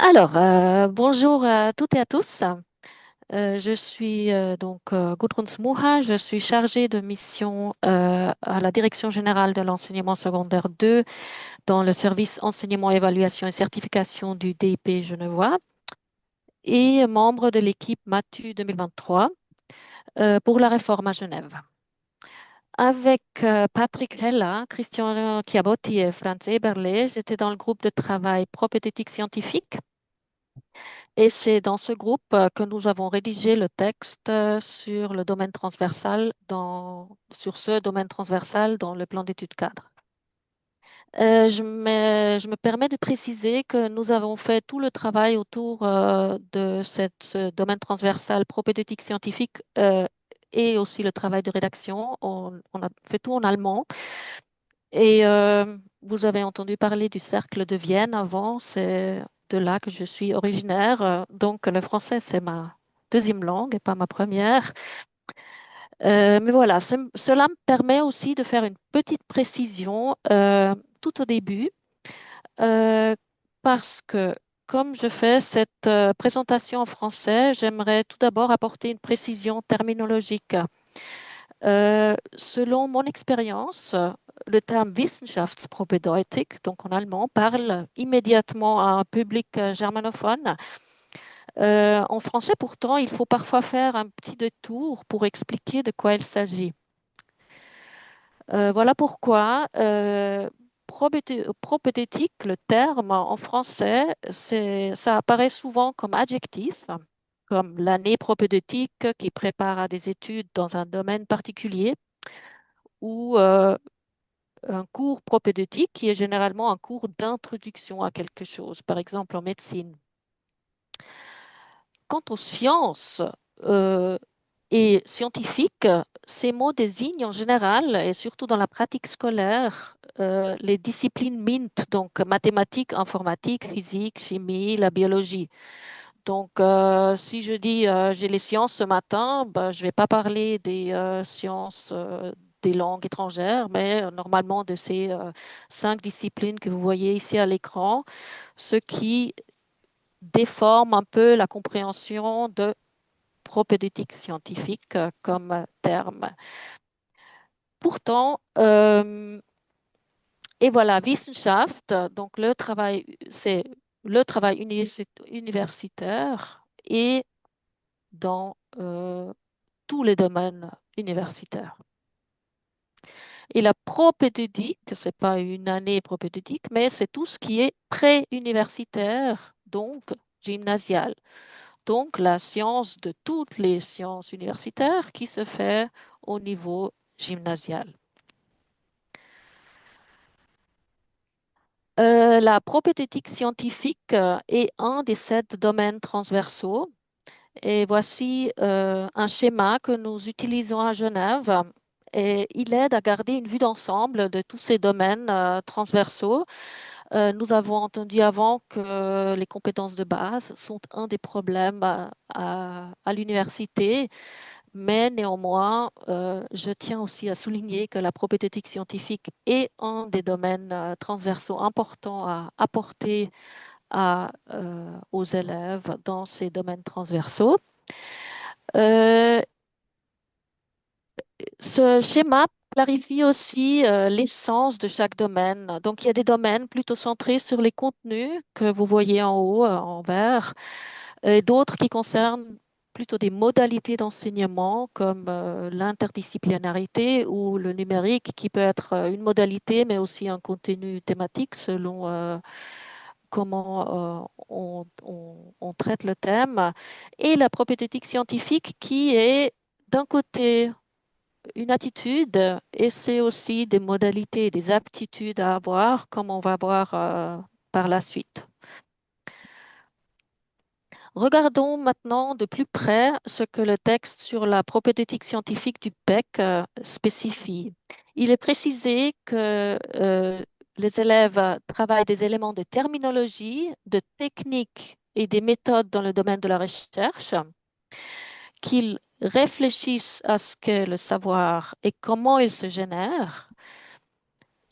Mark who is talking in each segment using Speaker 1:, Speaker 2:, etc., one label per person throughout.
Speaker 1: Bonjour à toutes et à tous. Je suis Gudrun Smuha. Je suis chargée de mission à la Direction générale de l'enseignement secondaire 2 dans le service enseignement, évaluation et certification du DIP Genevois et membre de l'équipe MATU 2023 pour la réforme à Genève. Avec Patrick Hella, Christian Chiabotti et Franz Eberle, j'étais dans le groupe de travail propédeutique scientifique. Et c'est dans ce groupe que nous avons rédigé le texte sur le domaine transversal sur ce domaine transversal dans le plan d'études cadre. Je me permets de préciser que nous avons fait tout le travail autour de ce domaine transversal propédeutique scientifique et aussi le travail de rédaction. On a fait tout en allemand. Et vous avez entendu parler du cercle de Vienne avant, c'est de là que je suis originaire. Donc le français, c'est ma deuxième langue et pas ma première. Mais voilà, cela me permet aussi de faire une petite précision tout au début, euh, parce que comme je fais cette présentation en français, j'aimerais tout d'abord apporter une précision terminologique. Selon mon expérience, le terme Wissenschaftspropedeutik, donc en allemand, parle immédiatement à un public germanophone. En français, pourtant, il faut parfois faire un petit détour pour expliquer de quoi il s'agit. Voilà pourquoi propédeutique, le terme en français, ça apparaît souvent comme adjectif, comme l'année propédeutique qui prépare à des études dans un domaine particulier, ou un cours propédeutique qui est généralement un cours d'introduction à quelque chose, par exemple en médecine. Quant aux sciences euh, et scientifiques, ces mots désignent en général, et surtout dans la pratique scolaire, les disciplines MINT, donc mathématiques, informatique, physique, chimie, la biologie. Donc, si je dis j'ai les sciences ce matin, ben, je ne vais pas parler des sciences des langues étrangères, mais normalement de ces cinq disciplines que vous voyez ici à l'écran, ce qui déforme un peu la compréhension de propédeutique scientifique comme terme. Pourtant, et voilà, Wissenschaft, donc c'est le travail universitaire et dans tous les domaines universitaires. Et la propédeutique, ce n'est pas une année propédeutique, mais c'est tout ce qui est pré-universitaire, donc gymnasial. Donc la science de toutes les sciences universitaires qui se fait au niveau gymnasial. La propédeutique scientifique est un des 7 domaines transversaux. Et voici un schéma que nous utilisons à Genève. Et il aide à garder une vue d'ensemble de tous ces domaines transversaux. Nous avons entendu avant que les compétences de base sont un des problèmes à l'université, mais néanmoins, je tiens aussi à souligner que la propédeutique scientifique est un des domaines transversaux importants à apporter aux élèves dans ces domaines transversaux. Euh, Ce schéma clarifie aussi l'essence de chaque domaine. Donc, il y a des domaines plutôt centrés sur les contenus que vous voyez en haut, en vert, et d'autres qui concernent plutôt des modalités d'enseignement comme l'interdisciplinarité ou le numérique, qui peut être une modalité, mais aussi un contenu thématique selon comment on traite le thème. Et la propédeutique scientifique qui est d'un côté une attitude et c'est aussi des modalités, des aptitudes à avoir, comme on va voir par la suite. Regardons maintenant de plus près ce que le texte sur la propédeutique scientifique du PEC spécifie. Il est précisé que les élèves travaillent des éléments de terminologie, de technique et des méthodes dans le domaine de la recherche, qu'ils réfléchissent à ce qu'est le savoir et comment il se génère,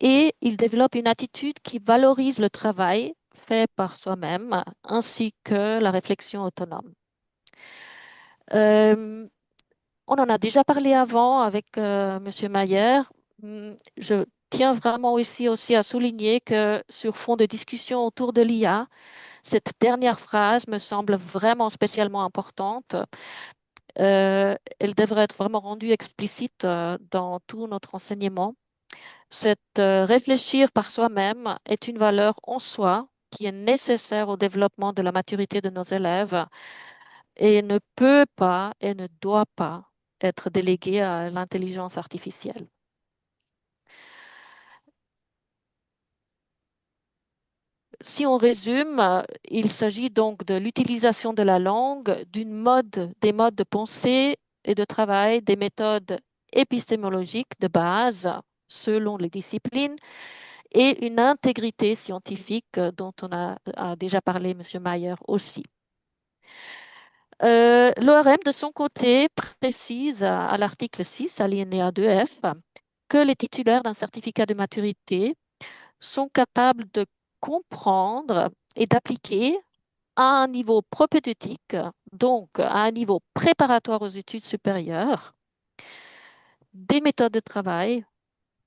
Speaker 1: et ils développent une attitude qui valorise le travail fait par soi-même, ainsi que la réflexion autonome. Euh, on en a déjà parlé avant avec Monsieur Mayer. Je tiens vraiment aussi à souligner que sur fond de discussion autour de l'IA, cette dernière phrase me semble vraiment spécialement importante. Elle devrait être vraiment rendue explicite dans tout notre enseignement. Réfléchir par soi-même est une valeur en soi qui est nécessaire au développement de la maturité de nos élèves et ne peut pas et ne doit pas être déléguée à l'intelligence artificielle. Si on résume, il s'agit donc de l'utilisation de la langue, des modes de pensée et de travail, des méthodes épistémologiques de base selon les disciplines et une intégrité scientifique dont a déjà parlé M. Mayer aussi. L'ORM, de son côté, précise à l'article 6, alinéa 2F, que les titulaires d'un certificat de maturité sont capables de comprendre et d'appliquer à un niveau propédeutique, donc à un niveau préparatoire aux études supérieures, des méthodes de travail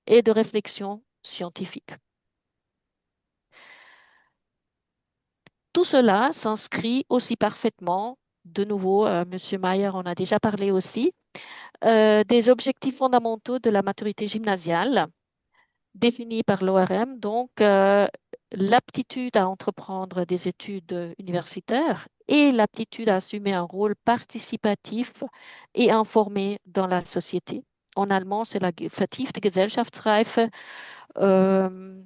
Speaker 1: et de réflexion scientifique. Tout cela s'inscrit aussi parfaitement, de nouveau, M. Mayer en a déjà parlé aussi, des objectifs fondamentaux de la maturité gymnasiale définis par l'ORM, donc l'aptitude à entreprendre des études universitaires et l'aptitude à assumer un rôle participatif et informé dans la société. En allemand, c'est la vertiefte Gesellschaftsreife. Euh,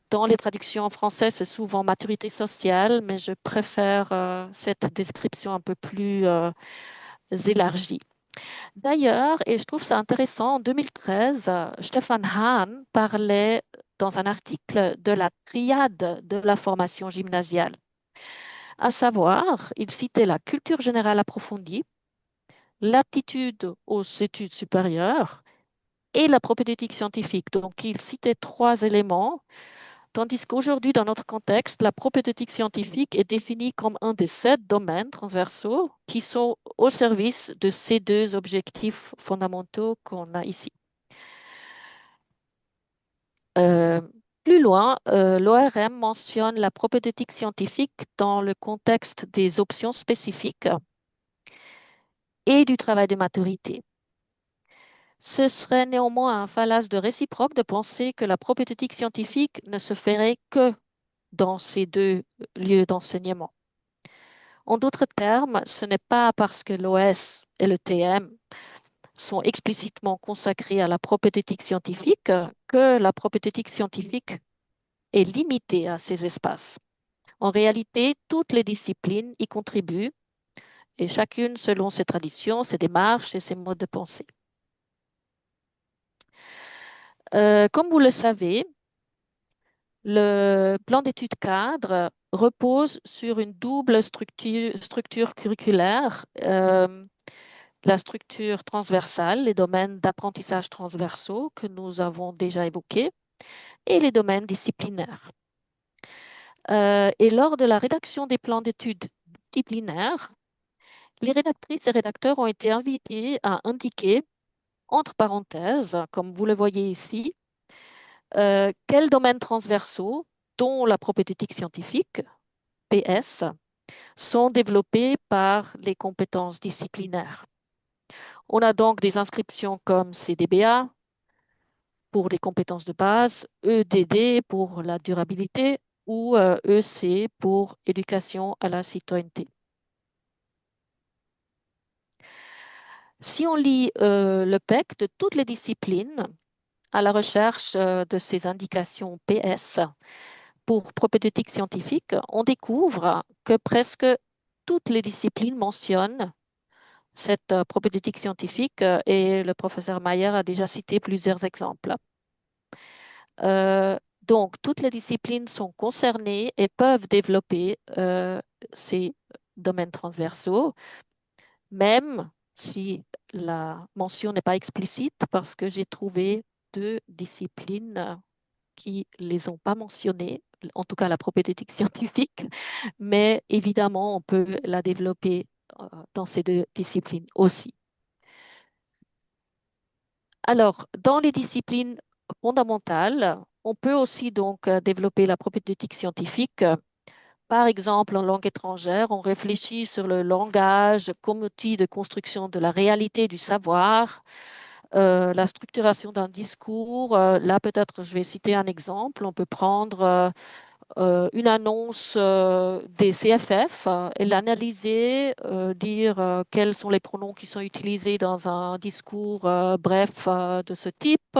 Speaker 1: dans les traductions en français, c'est souvent maturité sociale, mais je préfère cette description un peu plus élargie. D'ailleurs, et je trouve ça intéressant, en 2013, Stefan Hahn parlait dans un article de la triade de la formation gymnasiale. À savoir, il citait la culture générale approfondie, l'aptitude aux études supérieures et la propédeutique scientifique. Donc, il citait trois éléments, tandis qu'aujourd'hui, dans notre contexte, la propédeutique scientifique est définie comme un des 7 domaines transversaux qui sont au service de ces deux objectifs fondamentaux qu'on a ici. Euh, Plus loin, l'ORM mentionne la propédeutique scientifique dans le contexte des options spécifiques et du travail de maturité. Ce serait néanmoins un fallace de réciproque de penser que la propédeutique scientifique ne se ferait que dans ces deux lieux d'enseignement. En d'autres termes, ce n'est pas parce que l'OS et le TM sont explicitement consacrés à la propédeutique scientifique que la propédeutique scientifique est limitée à ces espaces. En réalité, toutes les disciplines y contribuent, et chacune selon ses traditions, ses démarches et ses modes de pensée. Comme vous le savez, le plan d'études cadre repose sur une double structure curriculaire, la structure transversale, les domaines d'apprentissage transversaux que nous avons déjà évoqués, et les domaines disciplinaires. Et lors de la rédaction des plans d'études disciplinaires, les rédactrices et rédacteurs ont été invités à indiquer, entre parenthèses, comme vous le voyez ici, quels domaines transversaux, dont la propédeutique scientifique, PS, sont développés par les compétences disciplinaires. On a donc des inscriptions comme CDBA pour les compétences de base, EDD pour la durabilité ou EC pour éducation à la citoyenneté. Si on lit le PEC de toutes les disciplines à la recherche de ces indications PS pour propédeutique scientifique, on découvre que presque toutes les disciplines mentionnent cette propédeutique scientifique et le professeur Mayer a déjà cité plusieurs exemples. Donc, toutes les disciplines sont concernées et peuvent développer ces domaines transversaux, même si la mention n'est pas explicite, parce que j'ai trouvé 2 disciplines qui ne les ont pas mentionnées, en tout cas la propédeutique scientifique, mais évidemment, on peut la développer dans ces deux disciplines aussi. Alors, dans les disciplines fondamentales, on peut aussi donc développer la propédeutique scientifique. Par exemple, en langue étrangère, on réfléchit sur le langage comme outil de construction de la réalité du savoir, la structuration d'un discours. Là, peut-être, je vais citer un exemple. On peut prendre une annonce des CFF et l'analyser, dire quels sont les pronoms qui sont utilisés dans un discours bref de ce type,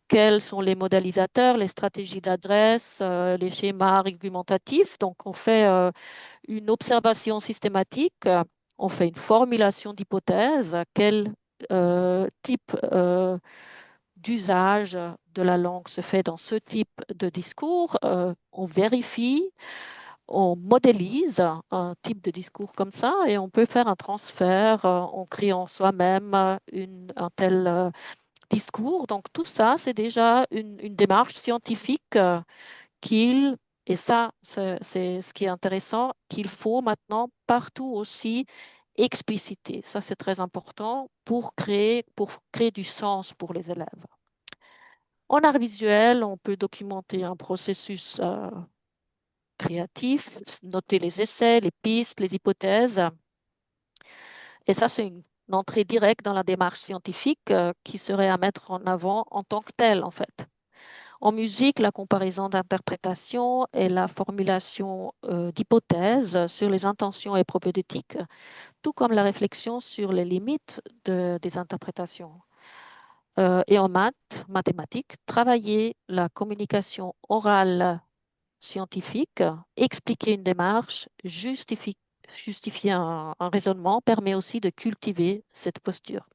Speaker 1: quels sont les modélisateurs, les stratégies d'adresse, les schémas argumentatifs. Donc, on fait une observation systématique, on fait une formulation d'hypothèse, quel type d'usage de la langue se fait dans ce type de discours. On vérifie, on modélise un type de discours comme ça et on peut faire un transfert en créant soi-même un tel discours. Donc tout ça, c'est déjà une démarche scientifique qu'il, et ça, c'est ce qui est intéressant, qu'il faut maintenant partout aussi expliciter. Ça, c'est très important pour créer du sens pour les élèves. En art visuel, on peut documenter un processus créatif, noter les essais, les pistes, les hypothèses. Et ça, c'est une entrée directe dans la démarche scientifique qui serait à mettre en avant en tant que telle, en fait. En musique, la comparaison d'interprétation et la formulation d'hypothèses sur les intentions et propédeutiques, tout comme la réflexion sur les limites des interprétations. Et en mathématiques, travailler la communication orale scientifique, expliquer une démarche, justifier un raisonnement permet aussi de cultiver cette posture.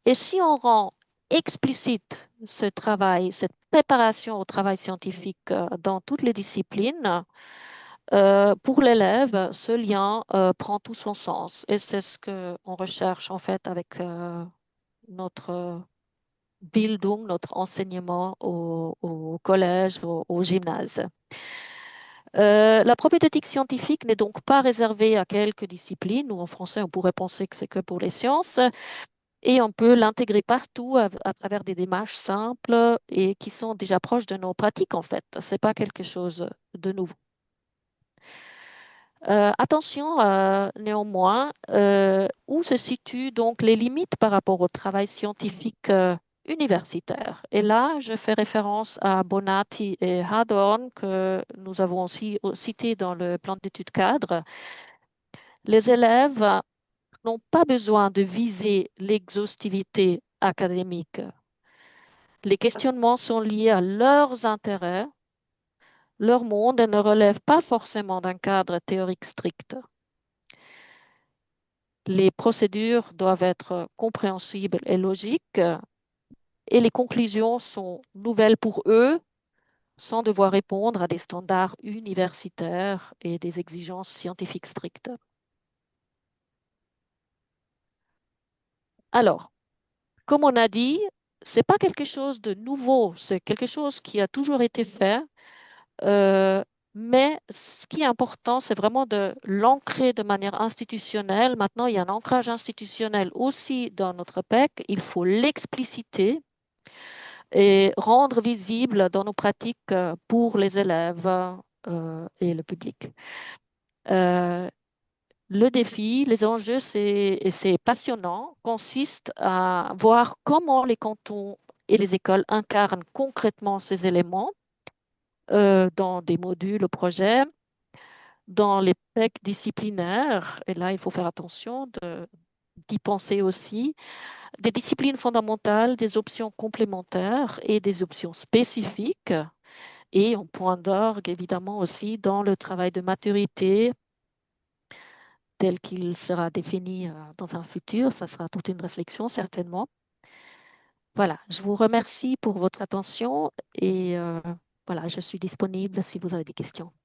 Speaker 1: Et si on rend explicite ce travail, cette préparation au travail scientifique dans toutes les disciplines, pour l'élève, ce lien prend tout son sens. Et c'est ce qu'on recherche en fait avec notre Bildung, notre enseignement au collège, au gymnase. La propédeutique scientifique n'est donc pas réservée à quelques disciplines, ou en français on pourrait penser que c'est que pour les sciences, et on peut l'intégrer partout à travers des démarches simples et qui sont déjà proches de nos pratiques en fait. C'est pas quelque chose de nouveau. Attention néanmoins, où se situent donc les limites par rapport au travail scientifique universitaire. Et là, je fais référence à Bonatti et Hadorn que nous avons aussi cité dans le plan d'études cadre. Les élèves n'ont pas besoin de viser l'exhaustivité académique. Les questionnements sont liés à leurs intérêts, leur monde et ne relèvent pas forcément d'un cadre théorique strict. Les procédures doivent être compréhensibles et logiques et les conclusions sont nouvelles pour eux sans devoir répondre à des standards universitaires et des exigences scientifiques strictes. Alors, comme on a dit, c'est pas quelque chose de nouveau, c'est quelque chose qui a toujours été fait, euh, mais ce qui est important, c'est vraiment de l'ancrer de manière institutionnelle. Maintenant, il y a un ancrage institutionnel aussi dans notre PEC. Il faut l'expliciter et rendre visible dans nos pratiques pour les élèves et le public. Euh, le défi, les enjeux, et c'est passionnant, consiste à voir comment les cantons et les écoles incarnent concrètement ces éléments dans des modules au projet, dans les PEC disciplinaires, et là, il faut faire attention d'y penser aussi, des disciplines fondamentales, des options complémentaires et des options spécifiques. Et en point d'orgue, évidemment, aussi dans le travail de maturité tel qu'il sera défini dans un futur. Ça sera toute une réflexion, certainement. Voilà, je vous remercie pour votre attention et voilà, je suis disponible si vous avez des questions.